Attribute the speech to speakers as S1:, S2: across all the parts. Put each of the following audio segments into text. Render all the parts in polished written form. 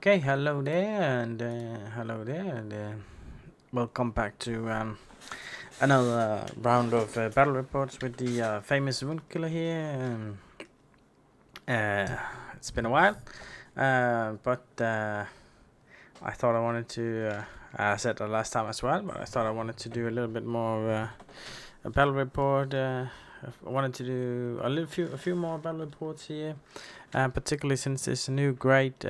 S1: Okay, hello there, and welcome back to another round of battle reports with the famous wound killer here. Uh, it's been a while, but I thought I wanted to. I said that last time as well, but I thought I wanted to do a little bit more a battle report. I wanted to do a few more battle reports here, particularly since this new great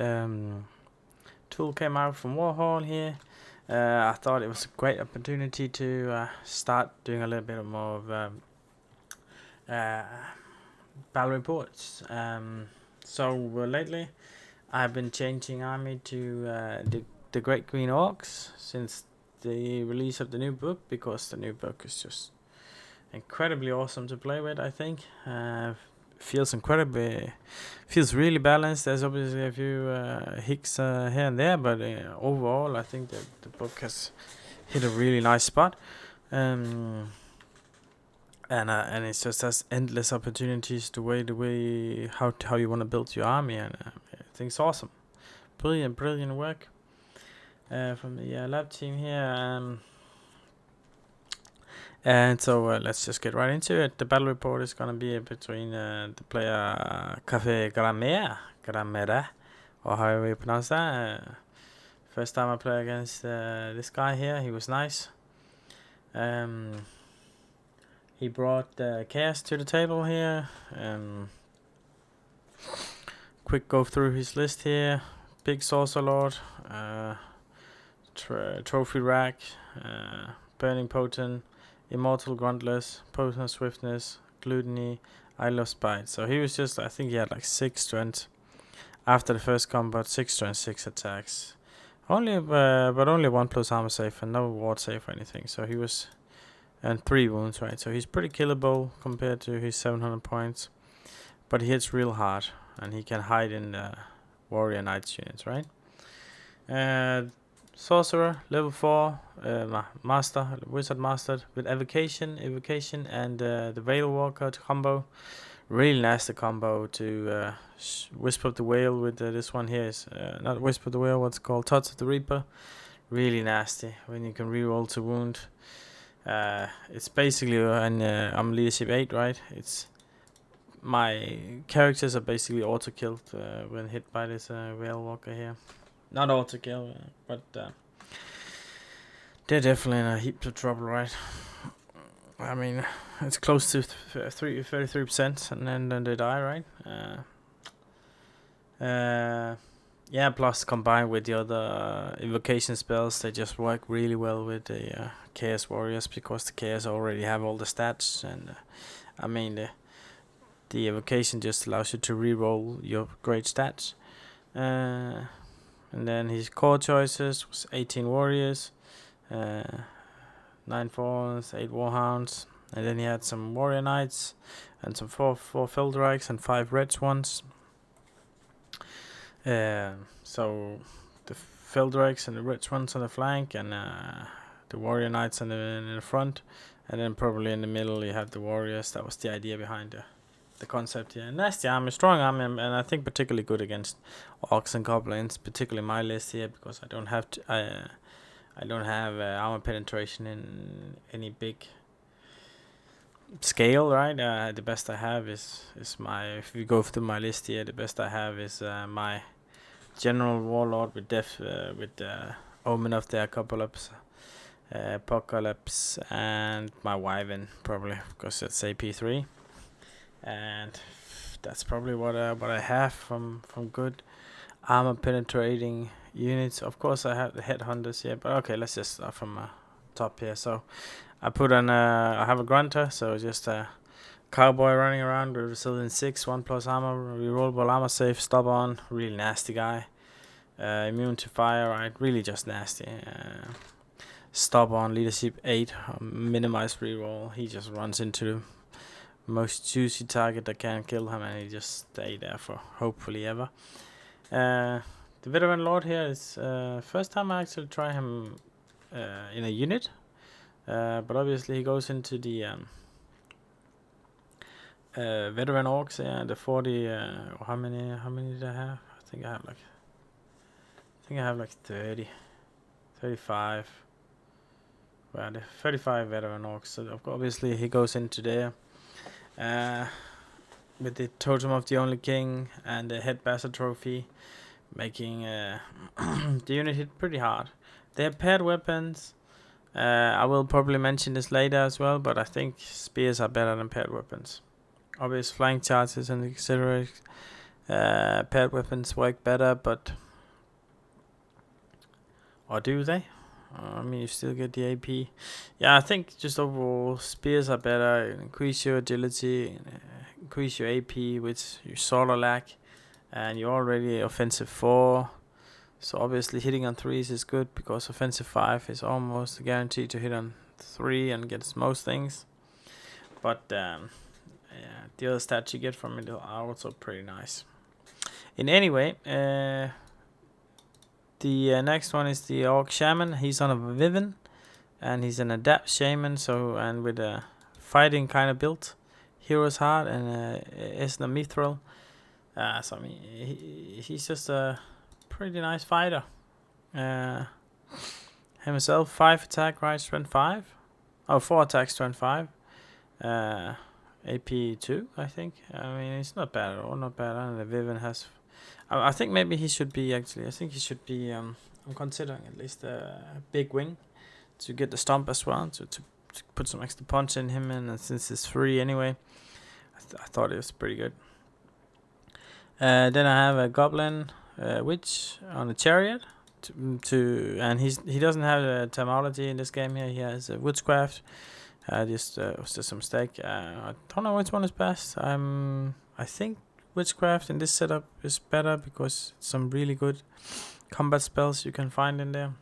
S1: tool came out from Warhol here. I thought it was a great opportunity to start doing a little bit more of uh, battle reports. Lately, I've been changing army to the Great Green Orcs since the release of the new book, because the new book is just incredibly awesome to play with. I think feels really balanced. There's obviously a few hicks here and there, but overall I think that the book has hit a really nice spot. um, and it just has endless opportunities the way how you want to build your army, and I think it's awesome. Brilliant work from the lab team here. And so let's just get right into it. The battle report is going to be between the player Cafe Gramera, or however you pronounce that. First time I play against this guy here, he was nice. He brought chaos to the table here. Quick go through his list here. Big Saucer Lord, Trophy Rack, Burning Potent, Immortal Gruntless, Potent Swiftness, Gluttony, I Love Spite. So he was just, I think he had like 6 strength after the first combat, 6 strength, 6 attacks. Only 1+ armor save and no ward save or anything. So he was, and 3 wounds, right? So he's pretty killable compared to his 700 points. But he hits real hard, and he can hide in the warrior knights units, right? Sorcerer, level 4, master, wizard mastered with evocation, and the Veil Walker combo. Really nasty combo to Whisper of the Whale with this one here is not Whisper of the Whale, what's called Touch of the Reaper. Really nasty when you can reroll to wound. It's basically I'm leadership 8, right? It's my characters are basically auto killed when hit by this Veil Walker here. Not auto kill, but they're definitely in a heap of trouble, right? I mean, it's close to 33%, and then they die, right? Yeah, plus combined with the other invocation spells, they just work really well with the Chaos Warriors, because the Chaos already have all the stats, and I mean, the evocation just allows you to reroll your great stats. And then his core choices was 18 warriors, 9 fawns, 8 warhounds, and then he had some warrior knights and some 4 Feldreichs and 5 red swans. So the Feldreichs and the red swans on the flank, and the warrior knights in the front, and then probably in the middle you have the warriors. That was the idea behind the concept here. Nasty army, strong army, and I think particularly good against orcs and goblins, particularly my list here, because I don't have armor penetration in any big scale, right? The best I have is my, if we go through my list here, the best I have is my general warlord with Omen of the Apocalypse, and my wyvern, probably because it's AP3. And that's probably what I have from good armor penetrating units. Of course I have the headhunters here, but okay, let's just start from top here. So I put on I have a grunter, so just a cowboy running around with resilience 6, 1+ armor, rerollable armor save, stop on, really nasty guy. Immune to fire, right? Really just nasty. Stop on, leadership 8, minimize reroll. He just runs into the most juicy target that can kill him, and he just stay there for hopefully ever. The veteran lord here is first time I actually try him in a unit, but obviously he goes into the veteran orcs, the 40. How many did I have? I think I have like I think I have like 30, 35. Well, 35 veteran orcs. So obviously he goes into there. With the totem of the only king and the head bastard trophy, making the unit hit pretty hard. They have paired weapons. I will probably mention this later as well, but I think spears are better than paired weapons. Obvious flank charges and etc. Paired weapons work better, but or do they? I mean, you still get the AP. Yeah, I think just overall spears are better. Increase your agility, increase your AP, which you sort of lack, and you're already offensive 4. So obviously hitting on 3s is good because offensive 5 is almost guaranteed to hit on 3 and gets most things. But yeah, the other stats you get from it are also pretty nice. In any way, the next one is the Orc Shaman. He's on a Viven, and he's an Adapt Shaman, so and with a fighting kind of build. Hero's Heart and Esna Mithril. So I mean, he's just a pretty nice fighter. Himself, 5 attack, right, strength 5. Oh, 4 attack, strength 5. AP 2, I think. I mean, it's not bad at all, not bad. And the Viven has... I think maybe he should be, actually. I think he should be... I'm considering at least a big wing to get the stomp as well, to put some extra punch in him, and since it's free anyway, I thought it was pretty good. Then I have a goblin witch on a chariot, and he doesn't have a terminology in this game here. He has a witchcraft. It was just a mistake. I don't know which one is best. I think witchcraft in this setup is better because it's some really good combat spells you can find in there.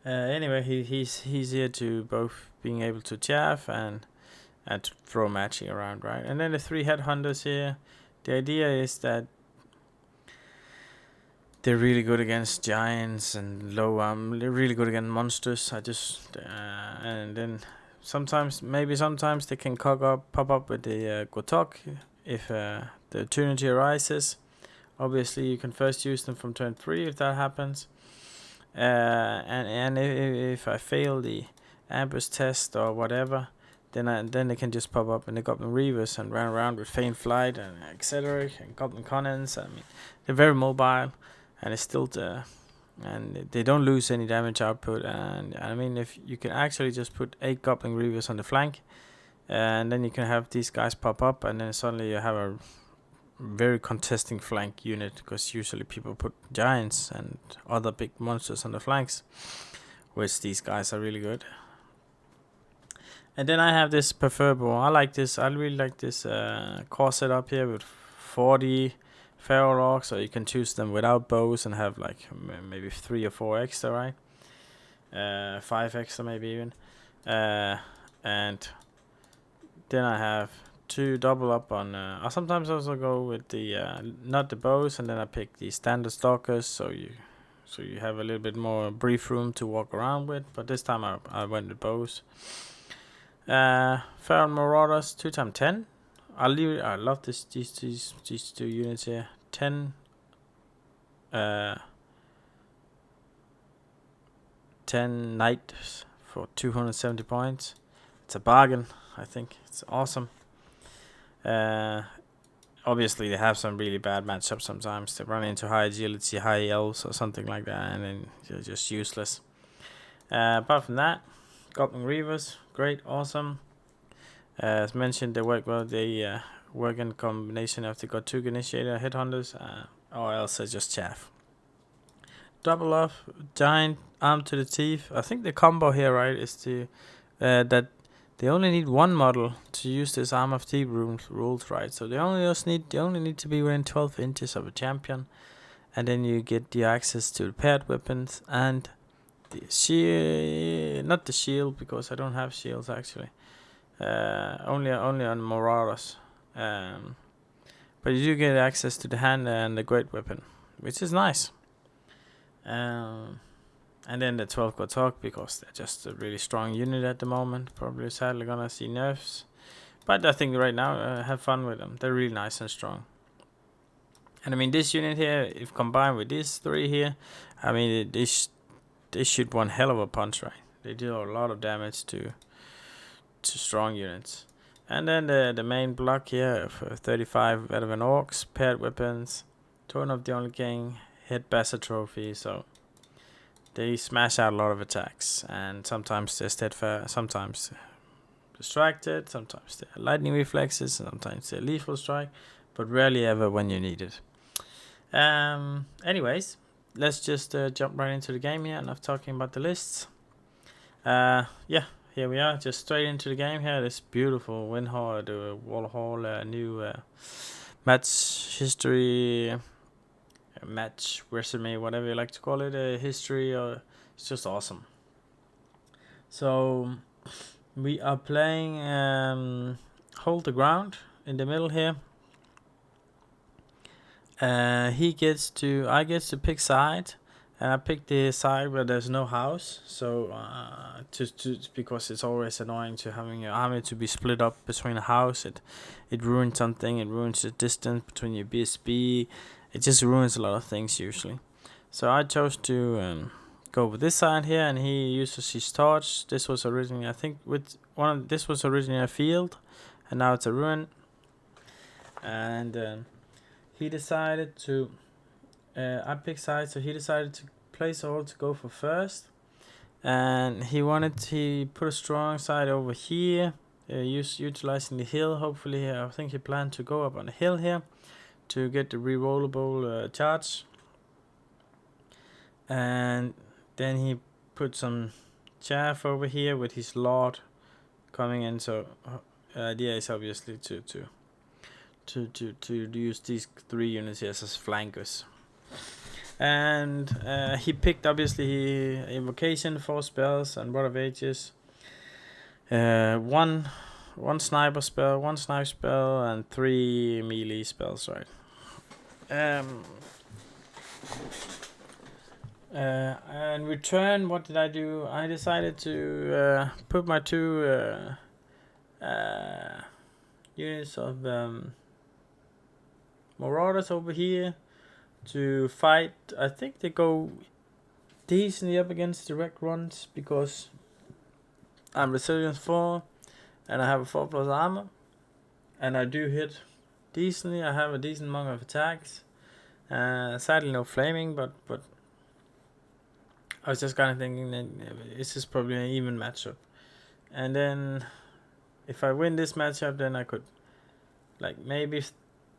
S1: Anyway, he's here to both being able to chaff and to throw magic around, right? And then the 3 headhunters here. The idea is that they're really good against giants and low they're really good against monsters. And then sometimes they can pop up with the Gotok if the opportunity arises. Obviously, you can first use them from turn 3 if that happens. And if I fail the ambush test or whatever, then they can just pop up in the Goblin Reavers and run around with Feint Flight and etc. and Goblin Connons. I mean, they're very mobile, and it's still and they don't lose any damage output. And I mean, if you can actually just put 8 Goblin Reavers on the flank, and then you can have these guys pop up, and then suddenly you have a very contesting flank unit, because usually people put giants and other big monsters on the flanks, which these guys are really good. And then I have this preferable. I really like this core setup here with 40 feral orcs, so you can choose them without bows and have like maybe 3 or 4 extra, right? 5 extra maybe even. And then I have 2 double up on. I sometimes also go with the not the bows, and then I pick the standard stalkers, so you have a little bit more brief room to walk around with. But this time I went with bows. Feral Marauders 2x10. I love these 2 units here. 10 knights for 270 points. It's a bargain, I think. It's awesome. Obviously they have some really bad matchups sometimes. They run into high agility, high elves or something like that, and then they're just useless. Apart from that, Goblin Reavers, great, awesome. As mentioned, they work well. They work in combination of the Gotuk Initiator, Headhunters, or else they just chaff. Double off, Giant, Arm to the Teeth. I think the combo here, right, is that they only need 1 model to use this Arm of Teeth rules, right? So they only need to be within 12 inches of a champion, and then you get the access to the paired weapons and the shield. Not the shield, because I don't have shields actually. Only on Marauders. But you do get access to the hand and the great weapon, which is nice. And then the 12 Gotok, because they're just a really strong unit at the moment. Probably sadly gonna see nerfs, but I think right now have fun with them. They're really nice and strong. And I mean, this unit here, if combined with these three here, I mean, they shoot one hell of a punch, right? They deal a lot of damage to strong units. And then the main block here for 35 veteran orcs, paired weapons, Throne of the Only King, hit Bastard Trophy, so they smash out a lot of attacks. And sometimes they're steadfast, sometimes distracted, sometimes they're lightning reflexes, sometimes they're lethal strike, but rarely ever when you need it. Anyways, let's just jump right into the game here. Enough talking about the lists. Yeah, here we are, just straight into the game here. This beautiful Windhall, the Wall new match history, match resume, whatever you like to call it, history. It's just awesome. So we are playing Hold the Ground in the middle here. I get to pick side, and I picked the side where there's no house. So because it's always annoying to having your army to be split up between a house. It ruins something. It ruins the distance between your BSB. It just ruins a lot of things usually. So I chose to go with this side here, and he uses his torch. This was originally, I think, this was originally a field, and now it's a ruin. And he decided to, I picked sides, so he decided to place all to go for first. And he put a strong side over here, utilizing the hill. Hopefully, I think he planned to go up on the hill here to get the rerollable charge. And then he put some chaff over here with his lord coming in. So the idea is obviously to use these three units here as flankers. And he picked obviously invocation, 4 spells, and Rod of Ages. One sniper spell, 1 snipe spell, and 3 melee spells, right? And return, what did I do? I decided to put my 2 units of Marauders over here to fight. I think they go decently up against direct runs because I'm resilience 4 and I have a 4+ armor, and I do hit decently. I have a decent amount of attacks. Sadly no flaming, but I was just kind of thinking that this is probably an even matchup. And then if I win this matchup, then I could like maybe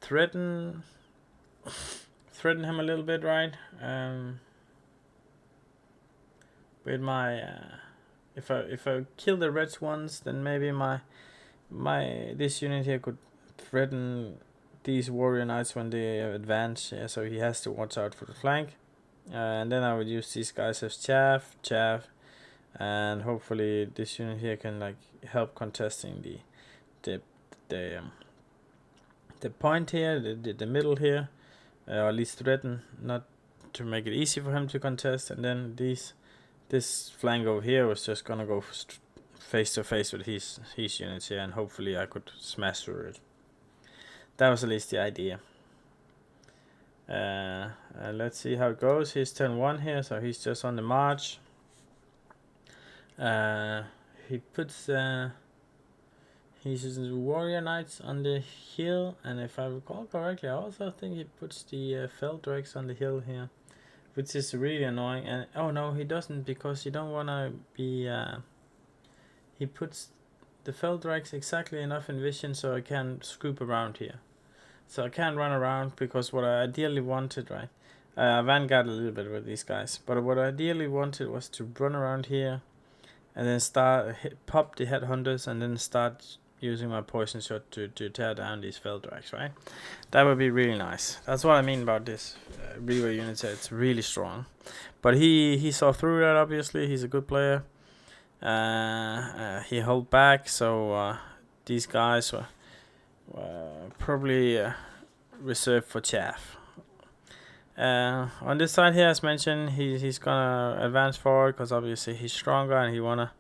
S1: threaten him a little bit, right? With my if I kill the reds once, then maybe my this unit here could threaten these warrior knights when they advance. Yeah, so he has to watch out for the flank. And then I would use these guys as chaff, and hopefully this unit here can like help contesting the point here, the middle here, or at least threaten, not to make it easy for him to contest. And then this flank over here was just gonna go face to face with his units here, and hopefully I could smash through it. That was at least the idea. Let's see how it goes. He's turn 1 here, so he's just on the march. He puts his warrior knights on the hill, and if I recall correctly, I also think he puts the Feldrex on the hill here, which is really annoying. And oh no, he doesn't, because you don't want to be he puts the Feldrex exactly enough in vision so I can scoop around here. So I can't run around, because what I ideally wanted, right? Vanguard a little bit with these guys, but what I ideally wanted was to run around here and then pop the headhunters, and then start using my poison shot to tear down these Feldrex, right? That would be really nice. That's what I mean about this Reaver unit. It's really strong, but he saw through that. Obviously, he's a good player. He held back, so these guys were probably reserved for chaff. On this side here, as mentioned, he's gonna advance forward because obviously he's stronger and he wanna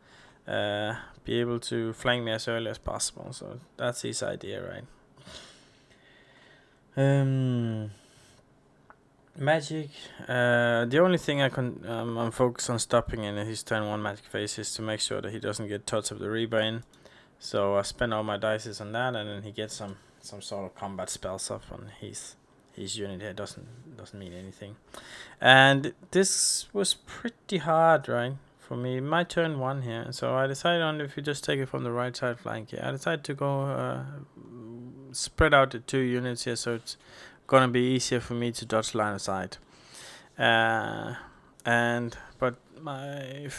S1: be able to flank me as early as possible. So that's his idea, right? Magic. The only thing I'm focused on stopping in his turn 1 magic phase is to make sure that he doesn't get Touch of the Reaper. So I spend all my dice on that, and then he gets some sort of combat spells up on his unit here. Doesn't mean anything. And this was pretty hard, right? For me, my turn 1 here. So I decided on, if you just take it from the right side flank here, I decided to go spread out the 2 units here, so it's gonna be easier for me to dodge line of sight. But my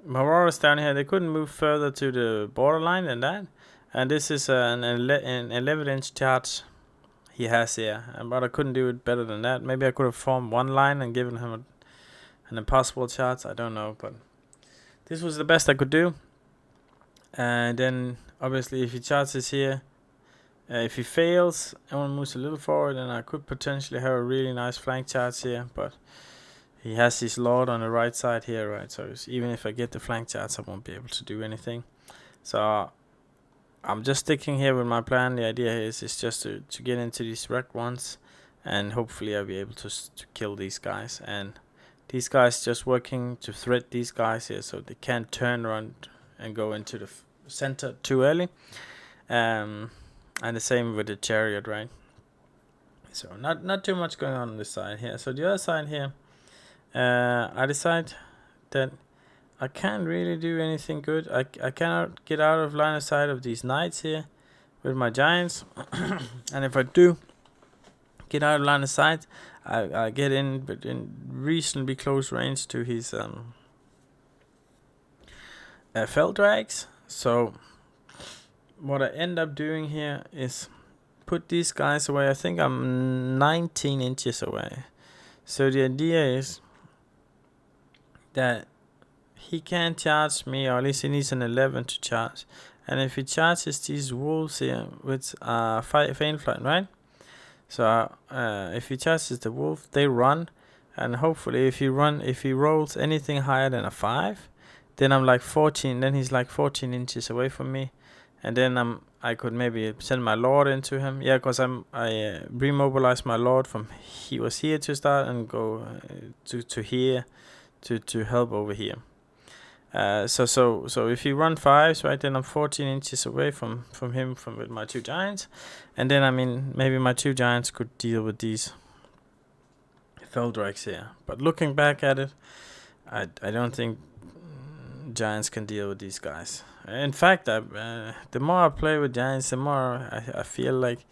S1: Marauders down here, they couldn't move further to the borderline than that. And this is an 11-inch charge he has here, but I couldn't do it better than that. Maybe I could have formed one line and given him an impossible charge. I don't know, but this was the best I could do. And then obviously, if he charges here, if he fails, everyone moves a little forward, and I could potentially have a really nice flank charge here. But he has his lord on the right side here, right? So even if I get the flank charge, I won't be able to do anything. So I'm just sticking here with my plan. The idea is just to get into these wrecked ones, and hopefully I'll be able to kill these guys. And these guys just working to threat these guys here, so they can't turn around and go into the center too early. And the same with the chariot, right? So not too much going on this side here. So the other side here, I decide that I can't really do anything good. I cannot get out of line of sight of these knights here with my giants. And if I do get out of line of sight, I get in, but in reasonably close range to his fell drags. So what I end up doing here is put these guys away. I think I'm 19 inches away. So the idea is that he can't charge me, or at least he needs an 11 to charge. And if he charges these wolves here with faint flight, right? So if he charges the wolf, they run, and hopefully if he rolls anything higher than a 5, then I'm like 14. Then he's like 14 inches away from me, and then I could maybe send my lord into him. Yeah, because I remobilized my lord from he was here to start and go to here to help over here. So if you run 5s, right, then I'm 14 inches away from him with my 2 giants, and then maybe my 2 giants could deal with these Feldrags here. But looking back at it, I don't think giants can deal with these guys. In fact, the more I play with giants, the more I feel like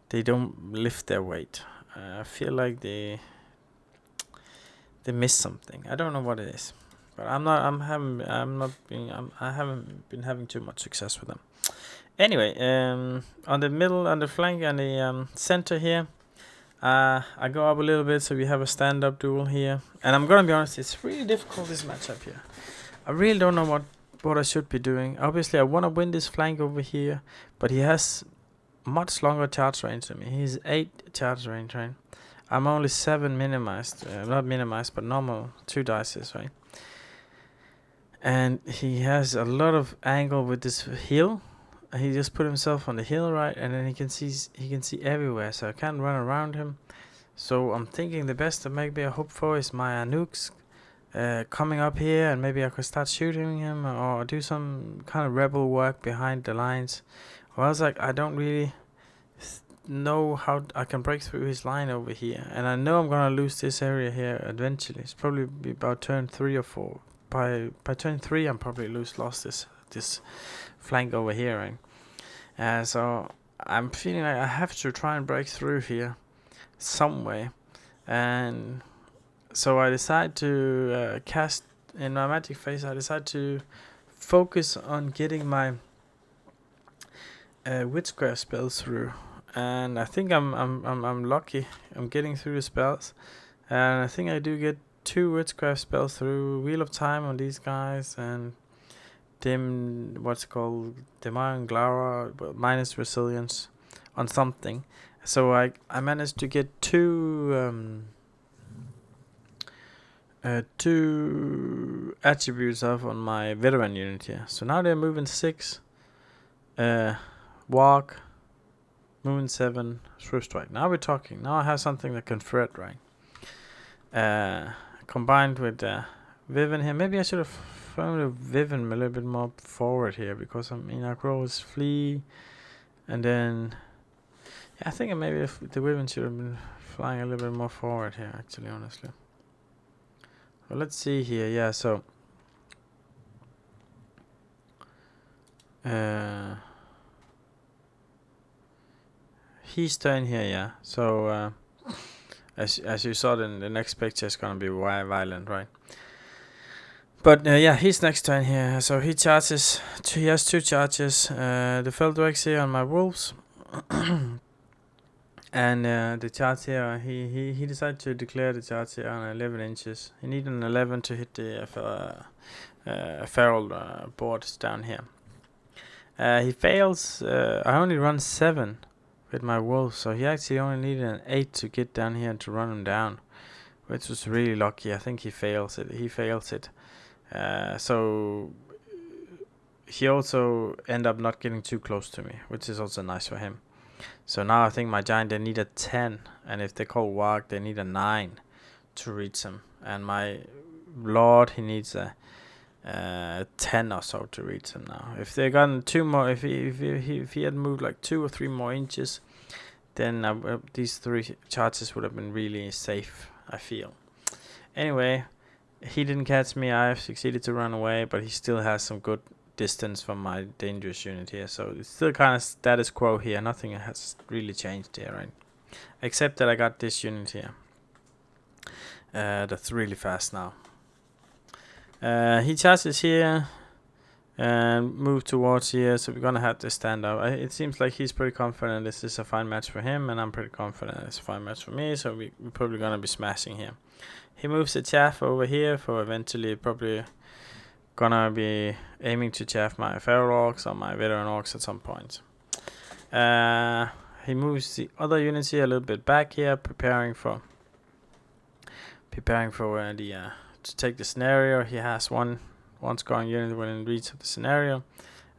S1: they don't lift their weight. I feel like they miss something. I don't know what it is, but I haven't been having too much success with them. Anyway, on the flank and the center here, I go up a little bit, so we have a stand-up duel here. And I'm gonna be honest, it's really difficult, this matchup here. I really don't know what I should be doing. Obviously, I want to win this flank over here, but he has much longer charge range than me. He's 8 charge range, right? I'm only 7 minimized. Not minimized, but normal 2 dices, right? And he has a lot of angle with this hill. He just put himself on the hill, right? And then he can see everywhere, so I can't run around him. So I'm thinking the best that maybe I hope for is my nukes coming up here, and maybe I could start shooting him or do some kind of rebel work behind the lines. Or else, I don't really know how I can break through his line over here, and I know I'm gonna lose this area here eventually. It's probably be about turn 3 or 4. By turn 3, I'm probably lost this flank over here, right? So I'm feeling like I have to try and break through here some way, and so I decide to cast in my magic phase. I decide to focus on getting my witchcraft spells through, and I think I'm lucky. I'm getting through the spells, and I think I do get 2 witchcraft spells through. Wheel of Time on these guys, and Demar Glara minus resilience on something. So I managed to get 2 attributes off on my veteran unit here. So now they're moving 6. Walk, Moon 7, Swift Strike. Now we're talking. Now I have something that can threat, right? Combined with Viven here. Maybe I should have thrown the Viven a little bit more forward here, because I mean our grow is Flea, and then I think maybe if the Viven should have been flying a little bit more forward here, actually, honestly. Well, let's see here. Yeah, so he's turn here, yeah. So as you saw, then the next picture is gonna be violent, right? But yeah, he's next turn here. So he charges. He has 2 charges. The Feldrex here on my wolves. And the charge here, he decided to declare the charge here on 11 inches. He needed an 11 to hit the feral boards down here. He fails. I only run 7 with my wolves, so he actually only needed an 8 to get down here and to run him down, which was really lucky. I think he fails it. So he also end up not getting too close to me, which is also nice for him. So now I think my giant, they need a 10, and if they call Warg, they need a 9 to reach him. And my lord, he needs a 10 or so to reach him now. If they gotten 2 more, if he had moved like 2 or 3 more inches, then these 3 charges would have been really safe, I feel. Anyway, he didn't catch me. I have succeeded to run away, but he still has some good distance from my dangerous unit here, so it's still kind of status quo here. Nothing has really changed here, right? Except that I got this unit here that's really fast now. He charges here and move towards here, so we're gonna have to stand up. It seems like he's pretty confident this is a fine match for him, and I'm pretty confident it's a fine match for me, so we're probably gonna be smashing here. He moves the chaff over here for eventually probably gonna be aiming to chaff my feral orcs or my veteran orcs at some point. He moves the other units here a little bit back here, preparing for to take the scenario. He has one scoring unit within reach of the scenario,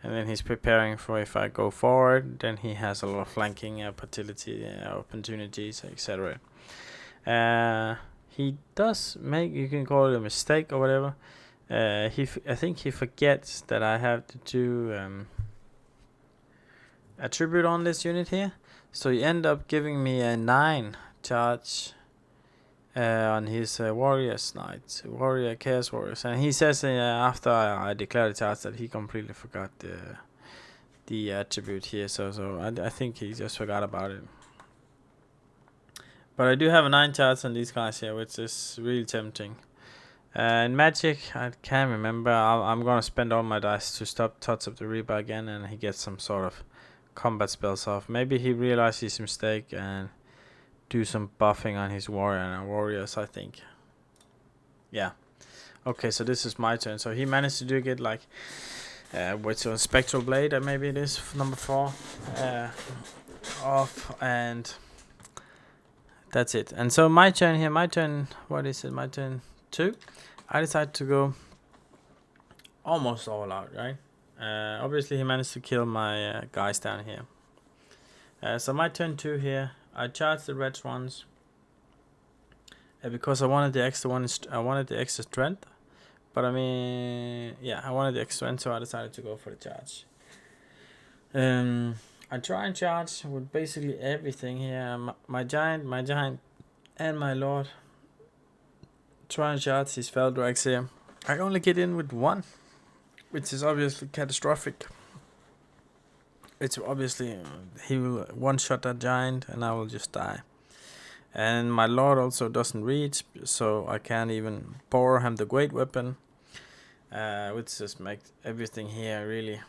S1: and then he's preparing for if I go forward, then he has a lot of flanking opportunities, etc. He does make, you can call it a mistake or whatever. I think he forgets that I have to do attribute on this unit here, so he end up giving me a 9 charge on his warrior chaos warriors, and he says after I declare the charge that he completely forgot the attribute here. So I think he just forgot about it. But I do have a 9 charge on these guys here, which is really tempting. In Magic, I can't remember. I'm gonna spend all my dice to stop Touch of the Reaper again, and he gets some sort of combat spells off. Maybe he realized his mistake and do some buffing on his warriors, I think. Yeah. Okay, so this is my turn. So he managed to get like with a Spectral Blade, maybe it is number 4 off, and that's it. And so my turn here, what is it, my turn 2? I decided to go almost all out, right? Obviously he managed to kill my guys down here. So my turn 2 here, I charged the red ones because I wanted the extra one. I wanted the extra strength, but I mean, yeah, I wanted the extra strength, so I decided to go for the charge. I try and charge with basically everything here. My giant, and my lord. Try and charge his Feldrex here. I only get in with 1, which is obviously catastrophic. It's obviously he will one-shot that giant, and I will just die. And my lord also doesn't reach, so I can't even pour him the great weapon, which just makes everything here really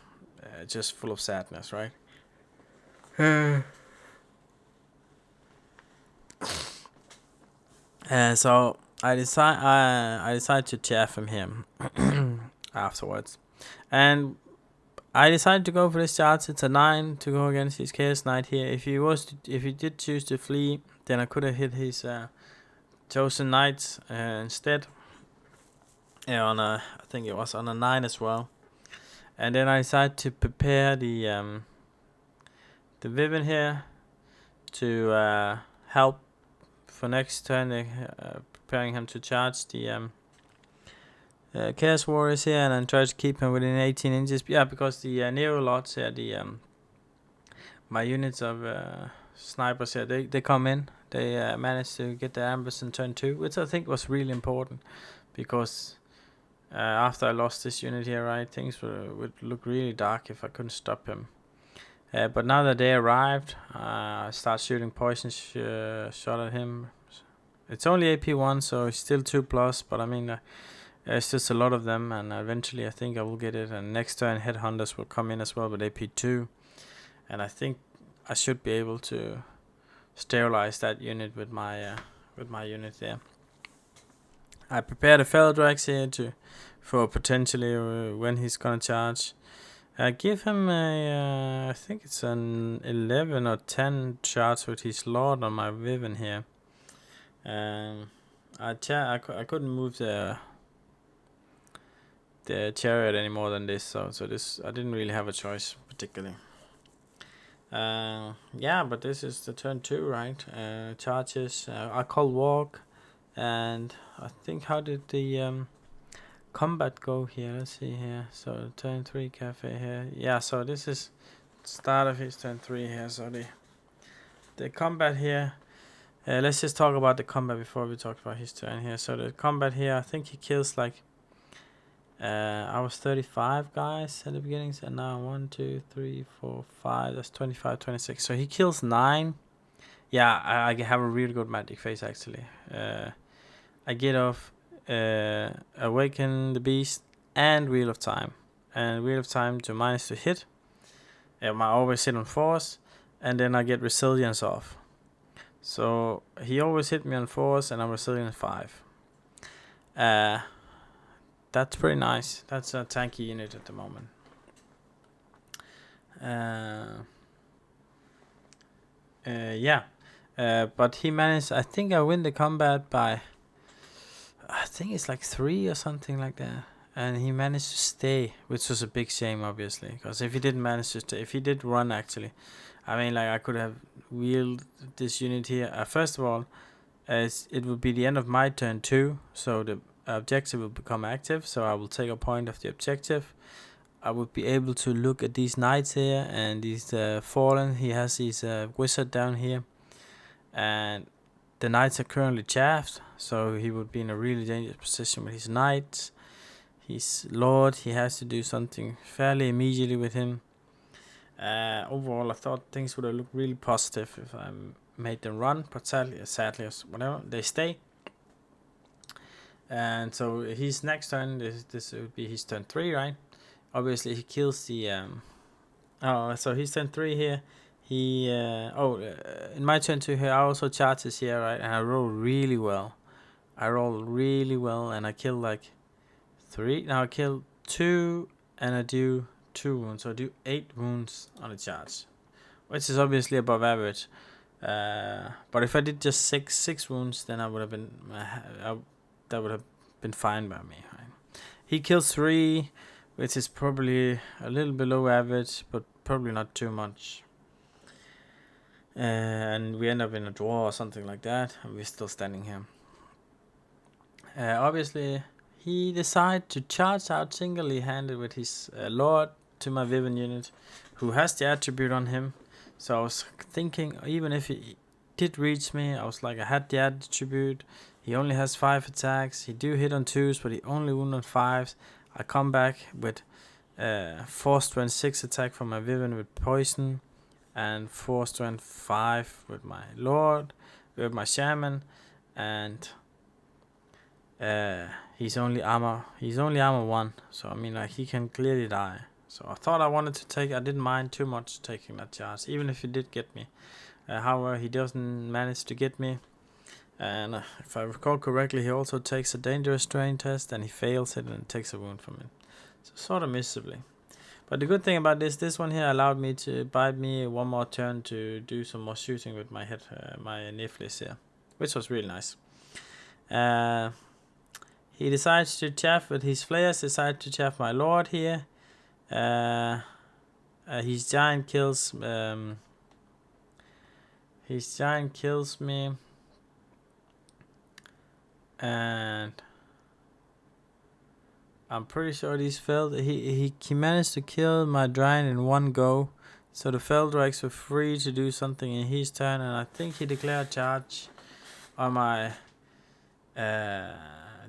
S1: just full of sadness, right? So I decide to chaff him here afterwards, and I decided to go for this charge. It's a 9 to go against his Chaos Knight here. If he did choose to flee, then I could have hit his chosen knights instead. Yeah, I think it was on a 9 as well. And then I decided to prepare the Viven here to help for next turn, preparing him to charge the Chaos Warriors here, and then try to keep him within 18 inches. Yeah, because the Neo Lords here, my units of snipers here, they come in. They managed to get the ambush in turn 2, which I think was really important, because after I lost this unit here, right, things would look really dark if I couldn't stop him. But now that they arrived, I start shooting poison shot at him. It's only AP1, so it's still 2+, but I mean, there's just a lot of them, and eventually I think I will get it. And next turn, Headhunters will come in as well with AP2, and I think I should be able to sterilize that unit with my unit there. I prepared a Featherdrax here for potentially when he's gonna charge. I give him I think it's an 11 or 10 charge with his Lord on my Viven here. I couldn't move the chariot any more than this, so this I didn't really have a choice particularly. Yeah, but this is the turn 2, right? Charges. I call walk, and I think, how did the combat go here? Let's see here. So turn 3 cafe here. Yeah, so this is start of his turn 3 here. So the combat here. Let's just talk about the combat before we talk about his turn here. So the combat here, I think he kills like I was 35 guys at the beginning, so now 1, 2, 3, 4, 5. That's 25, 26. So he kills 9. Yeah, I have a really good magic phase actually. I get off Awaken the Beast and Wheel of Time. And Wheel of Time to minus to hit. I always hit on force, and then I get Resilience off. So he always hit me on force, and I'm Resilient 5. That's pretty nice. That's a tanky unit at the moment. Yeah. But he managed, I think I win the combat by, I think it's like 3 or something like that. And he managed to stay, which was a big shame, obviously. Because if he didn't manage to stay, if he did run actually, I mean, like, I could have wheeled this unit here. First of all, as it would be the end of my turn 2, so the objective will become active, so I will take a point of the objective. I would be able to look at these knights here and these fallen. He has his wizard down here, and the knights are currently chaffed, so he would be in a really dangerous position with his knights. His lord, he has to do something fairly immediately with him. Overall, I thought things would have looked really positive if I made them run, but sadly, whatever, they stay. And so his next turn, this would be his turn 3, right? Obviously, he kills the so his turn 3 here. He in my turn 2 here, I also charge this here, right? And I roll really well. And I kill like 3. Now I kill 2, and I do 2 wounds. So I do 8 wounds on a charge, which is obviously above average. But if I did just six wounds, then I would have been that would have been fine by me. Right? He kills 3, which is probably a little below average, but probably not too much. And we end up in a draw or something like that, and we're still standing here. Obviously, he decided to charge out single-handed with his Lord to my Viven unit, who has the attribute on him. So I was thinking, even if he did reach me, I was like, I had the attribute. He only has 5 attacks. He do hit on 2s, but he only wound on 5s. I come back with force strength 6 attack from my Viven with poison, and force strength 5 with my Lord, with my Shaman, and he's only armor 1. So I mean, like, he can clearly die. So I thought I didn't mind too much taking that charge, even if he did get me. However, he doesn't manage to get me. And if I recall correctly, he also takes a dangerous terrain test, and he fails it and takes a wound from it. So sort of miserably. But the good thing about this one here allowed me to buy me 1 more turn to do some more shooting with my my Niflis here, which was really nice. He decides to chaff with his flares, decides to chaff my Lord here. His giant kills His giant kills me, and I'm pretty sure these failed. He managed to kill my giant in one go. So the Feldrax were free to do something in his turn, and I think he declared charge on my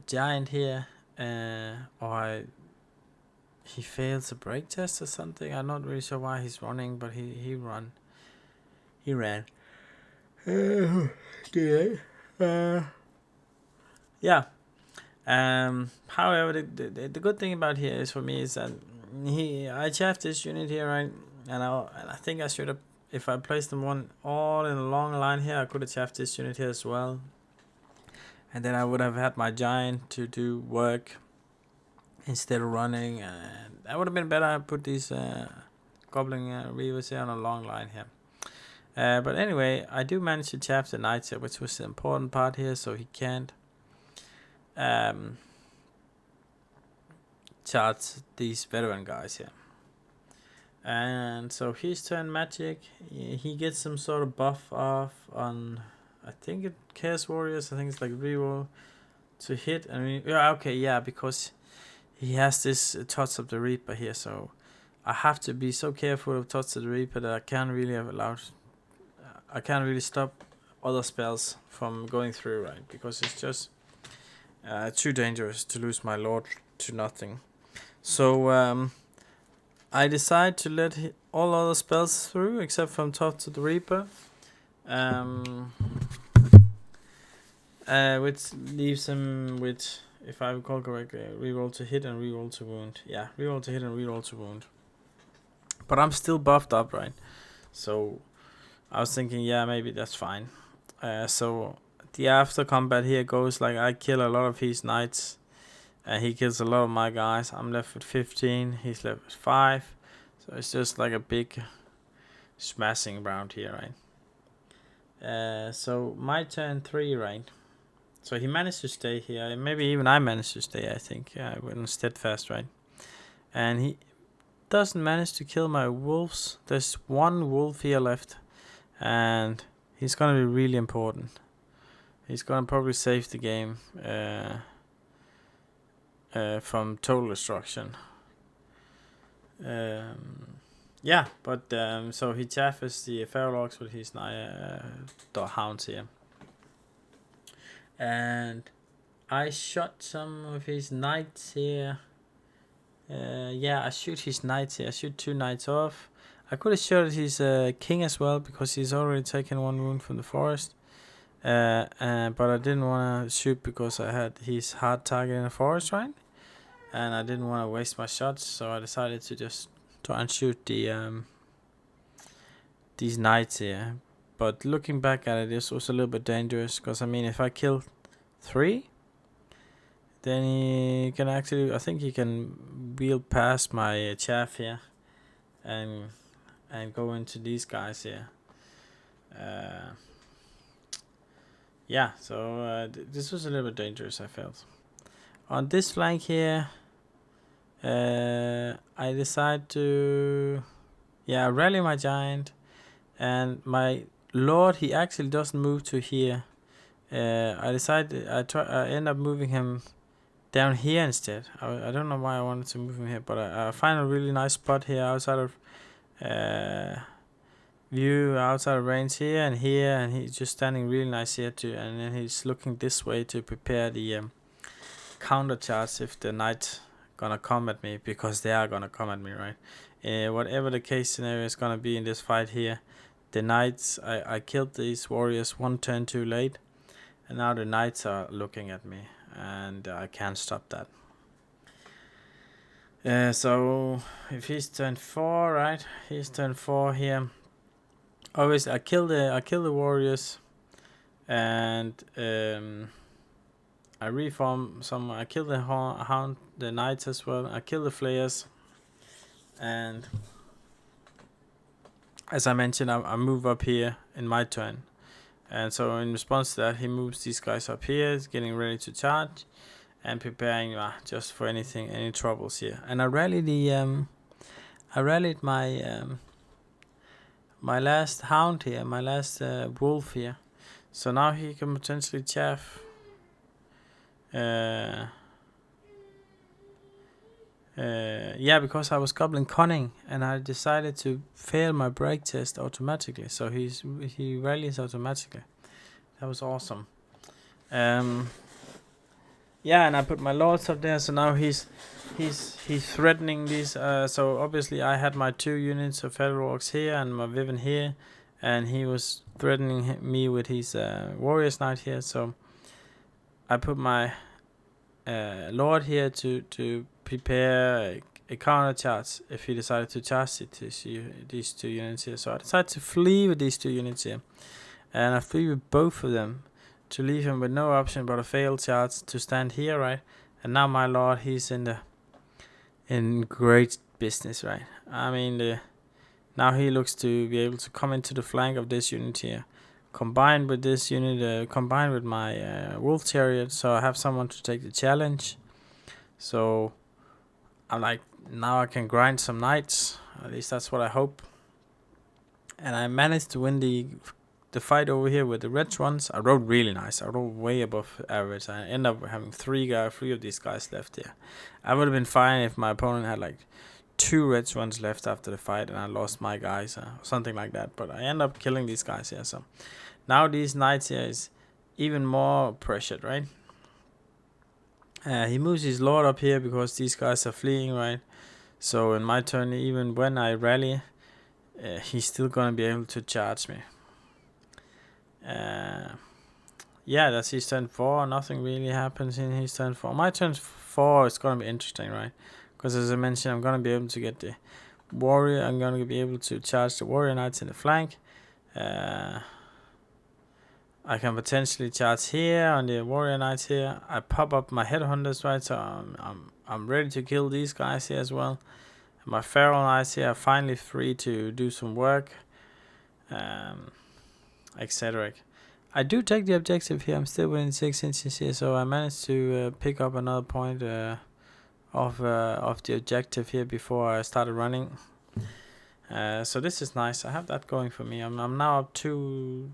S1: giant here, he fails a break test or something. I'm not really sure why he's running, but he ran. Yeah. However, the good thing about here is for me is that I chaffed this unit here, right? And I think I should have, if I placed them all in a long line here, I could have chaffed this unit here as well. And then I would have had my giant to do work instead of running, and that would have been better. I put these goblin reavers here on a long line here. But anyway, I do manage to chaff the knights here, which was the important part here, so he can't charge these veteran guys here. And so his turn magic, he gets some sort of buff off on, I think it Chaos Warriors, I think it's like reroll to hit, and because he has this Touch of the Reaper here, so I have to be so careful of Touch of the Reaper that I can't really stop other spells from going through, right? Because it's just too dangerous to lose my lord to nothing. So I decide to let all other spells through except from Touch of the Reaper, which leaves him with, if I recall correctly, reroll to hit and reroll to wound. Yeah, reroll to hit and reroll to wound. But I'm still buffed up, right? So I was thinking, yeah, maybe that's fine. So the after combat here goes like I kill a lot of his knights, and he kills a lot of my guys. I'm left with 15, he's left with 5. So it's just like a big smashing round here, right? So my turn 3, right? So he managed to stay here. Maybe even I managed to stay, I think. Yeah, I went steadfast, right? And he doesn't manage to kill my wolves. There's one wolf here left, and he's gonna be really important. He's gonna probably save the game from total destruction. Yeah, but so he chaffes the feral orcs with his hounds here, and I shot some of his knights here. I shoot his knights here. I shoot 2 knights off. I could have shot his king as well, because he's already taken 1 wound from the forest. But I didn't want to shoot because I had his hard target in the forest, right? And I didn't want to waste my shots, so I decided to just try and shoot these knights here. But looking back at it, this was a little bit dangerous, because I mean, if I kill 3, then he can actually, I think he can wheel past my chaff here and go into these guys here. This was a little bit dangerous, I felt. On this flank here, I decide to rally my giant, and my lord, he actually doesn't move to here. I end up moving him down here instead. I don't know why I wanted to move him here, but I find a really nice spot here outside of view, outside of range here, and he's just standing really nice here too, and then he's looking this way to prepare the counter charge if the knight gonna come at me, because they are gonna come at me, right? Whatever the case scenario is gonna be in this fight here, the knights, I killed these warriors 1 turn too late, and now the knights are looking at me, and I can't stop that. So if he's turn 4, right? He's turn 4 here. Obviously, I kill the warriors, and I reform some. I kill the hound, the knights as well. I kill the flayers, and as I mentioned, I move up here in my turn, and so in response to that, he moves these guys up here. He's getting ready to charge, and preparing just for any troubles here. And I rallied my my last hound here, my last wolf here. So now he can potentially chaff. Yeah, because I was goblin cunning and I decided to fail my break test automatically. So he rallies automatically. That was awesome. Yeah, and I put my lords up there. So now he's threatening these. So obviously I had my 2 units of federal orcs here and my Viven here, and he was threatening me with his warriors knight here. So I put my lord here to prepare a counter charge if he decided to charge these 2 units here. So I decided to flee with these 2 units here, and I flee with both of them to leave him with no option but a failed charge to stand here, right? And now my lord, he's in great business, right? I mean, now he looks to be able to come into the flank of this unit here, combined with this unit, combined with my wolf chariot, so I have someone to take the challenge. So I'm like, now I can grind some knights, at least that's what I hope. And I managed to win the fight over here with the red ones. I rode really nice. I rode way above average. I ended up having 3 of these guys left here. I would have been fine if my opponent had like 2 red ones left after the fight and I lost my guys or something like that. But I end up killing these guys here. So now these knights here is even more pressured, right? He moves his lord up here because these guys are fleeing, right? So in my turn, even when I rally, he's still gonna be able to charge me. Yeah, that's his turn 4. Nothing really happens in his turn 4. My turn 4 is gonna be interesting, right? Because as I mentioned, I'm gonna be able to get the warrior. I'm gonna be able to charge the warrior knights in the flank. I can potentially charge here on the warrior knights here. I pop up my headhunters, right? So I'm ready to kill these guys here as well. My feral knights here are finally free to do some work, etc. I do take the objective here. I'm still within 6 inches here, so I managed to pick up another point of the objective here before I started running. So this is nice. I have that going for me. I'm now up to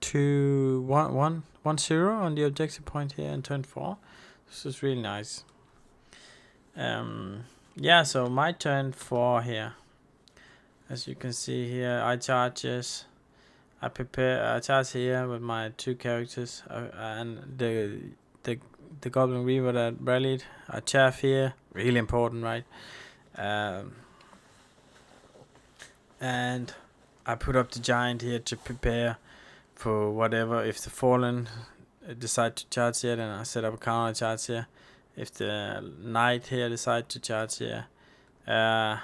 S1: 1-0 on the objective point here in turn 4. This is really nice. Yeah, so my turn 4 here. As you can see here, I charges. I charge here with my 2 characters and the Goblin Reaver that rallied. I chaff here, really important, right? And I put up the giant here to prepare for whatever. If the fallen decide to charge here, then I set up a counter charge here. If the knight here decide to charge here, I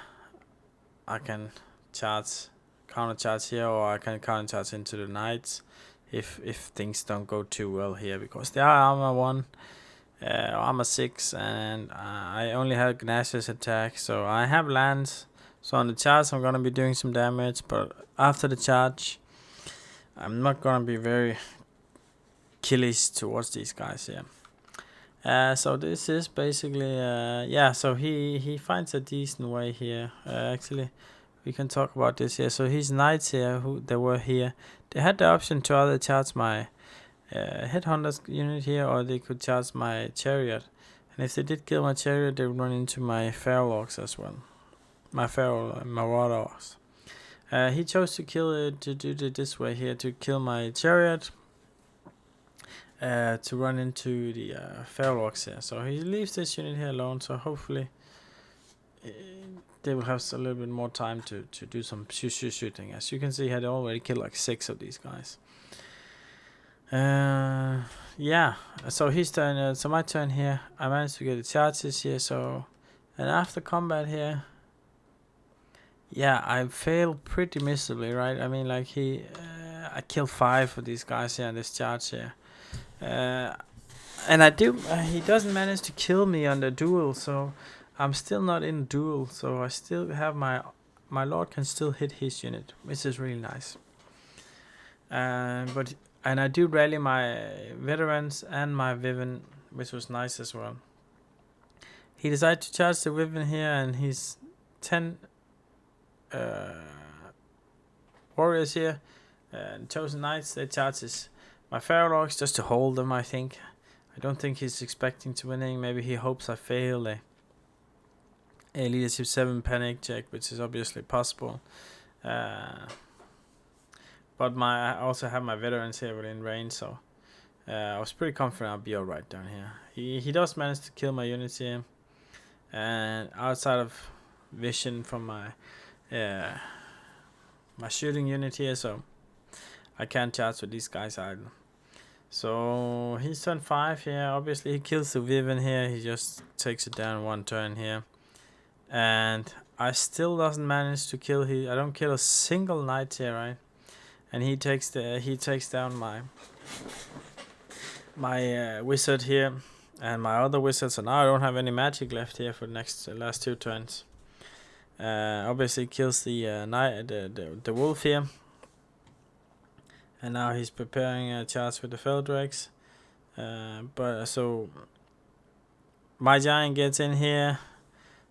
S1: can counter charge here, or I can counter charge into the knights if things don't go too well here, because they are armor 1, armor 6, and I only have Gnash's attack, so I have lands. So on the charge I'm gonna be doing some damage, but after the charge I'm not gonna be very killish towards these guys here. So this is basically yeah, so he finds a decent way here. Actually we can talk about this here. So his knights here, who they were here, they had the option to either charge my headhunters unit here, or they could charge my chariot. And if they did kill my chariot, they would run into my feral orcs as well, my feral marauder orcs. He chose to kill it, to do it this way here, to kill my chariot, to run into the feral orcs here. So he leaves this unit here alone, so hopefully they will have a little bit more time to do some shooting. As you can see, he had already killed like 6 of these guys. Yeah, so his turn. So my turn here, I managed to get the charges here. So, and after combat here, yeah, I failed pretty miserably, right? I mean, like I killed 5 of these guys here in this charge here. And he doesn't manage to kill me on the duel, so I'm still not in duel, so I still have my lord can still hit his unit, which is really nice. And I do rally my veterans and my Viven, which was nice as well. He decided to charge the Viven here, and he's 10 warriors here, chosen knights. They charges my feral orcs just to hold them. I think. I don't think he's expecting to winning. Maybe he hopes I fail a leadership 7 panic check, which is obviously possible. But I also have my veterans here within range, so I was pretty confident I'll be alright down here. He does manage to kill my units here, and outside of vision from my shooting unit here, so I can't charge with these guys either. So he's turn 5 here. Obviously he kills the Viven here. He just takes it down 1 turn here, and I still doesn't manage to kill. I don't kill a single knight here, right? And he takes down my wizard here, and my other wizard. So now I don't have any magic left here for the last 2 turns. Obviously kills the knight, the wolf here, and now he's preparing a charge with the Feldrex. But so my giant gets in here,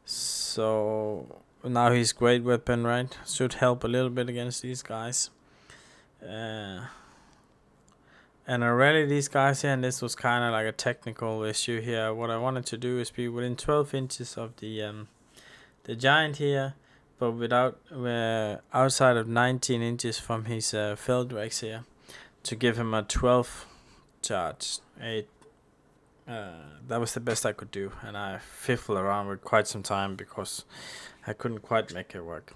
S1: so now his great weapon, right, should help a little bit against these guys. And I rally these guys here, and this was kind of like a technical issue here. What I wanted to do is be within 12 inches of the giant here, but outside of 19 inches from his Feldrex here, to give him a 12 charge. That was the best I could do, and I fiddled around with quite some time because I couldn't quite make it work.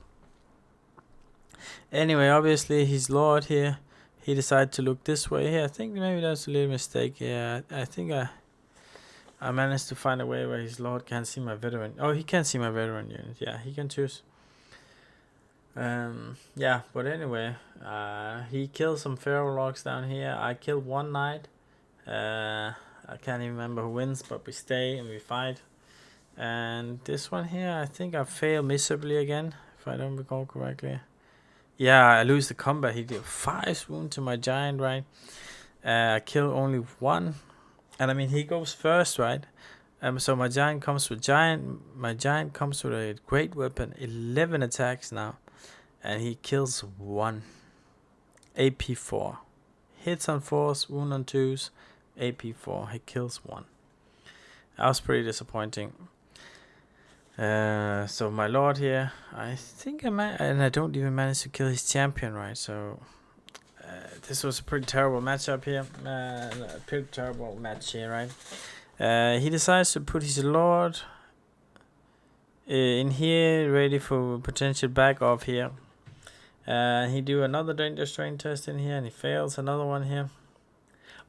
S1: Anyway, obviously his lord here, he decided to look this way here. I think maybe that's a little mistake here. I think I managed to find a way where his lord can't see my veteran. Oh, he can see my veteran unit. Yeah, he can choose. Yeah, but anyway, he killed some feral orcs down here. I killed 1 knight. I can't even remember who wins, but we stay and we fight. And this one here, I think I failed miserably again, if I don't recall correctly. Yeah, I lose the combat. He did 5 wounds to my giant, right? I kill only 1, and I mean he goes first, right? So my giant comes with a great weapon, 11 attacks now, and he kills 1. AP 4, hits on 4s, wound on 2s, AP 4. He kills 1. That was pretty disappointing. So my lord here, I think and I don't even manage to kill his champion, right? So this was a pretty terrible matchup here, a pretty terrible match here, right? He decides to put his lord in here, ready for potential back off here. He do another danger strain test in here, and he fails another one here.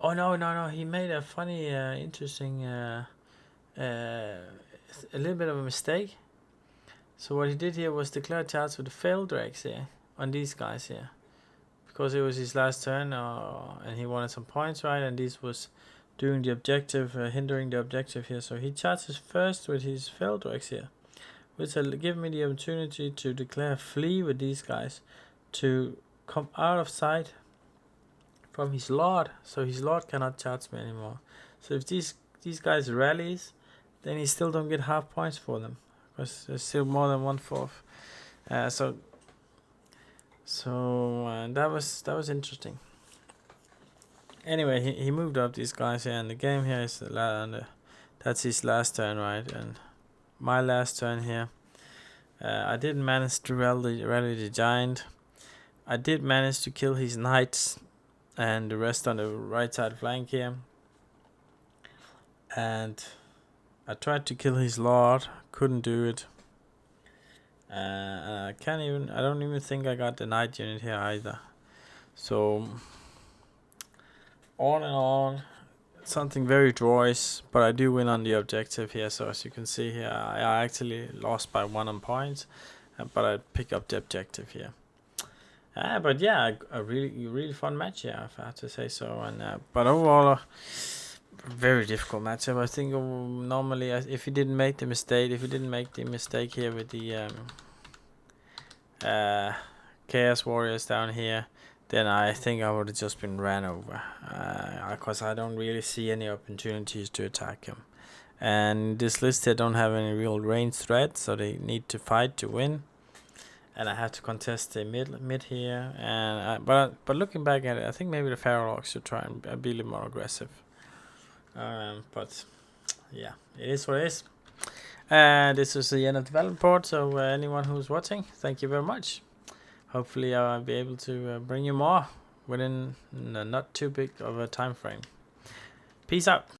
S1: Oh no, he made a funny, interesting, a little bit of a mistake. So what he did here was declare charge with the Feldrex here on these guys here, because it was his last turn, and he wanted some points, right? And this was doing the objective, hindering the objective here. So he charges first with his Feldrex here, which will give me the opportunity to declare flee with these guys to come out of sight from his lord, so his lord cannot charge me anymore. So if these guys rallies, then he still don't get half points for them, because there's still more than 1/4. So that was interesting. Anyway, he moved up these guys here, and the game here is that's his last turn, right? And my last turn here, I didn't manage to rally the giant. I did manage to kill his knights and the rest on the right side flank here, and I tried to kill his lord, couldn't do it. I don't even think I got the knight unit here either. So all in all, something very drawish, but I do win on the objective here. So as you can see here, I actually lost by 1 on points, but I pick up the objective here. But yeah, a really fun match here, if I have to say so. And but overall, very difficult matchup. I think normally, if you didn't make the mistake, here with the Chaos Warriors down here, then I think I would have just been ran over, because I don't really see any opportunities to attack him. And this list, they don't have any real range threats, so they need to fight to win. and I have to contest the mid here. And but looking back at it, I think maybe the Feral Orcs should try and be a little more aggressive. But yeah, it is what it is. And this is the end of the development report. So anyone who's watching, thank you very much. Hopefully I'll be able to bring you more within not too big of a time frame. Peace out.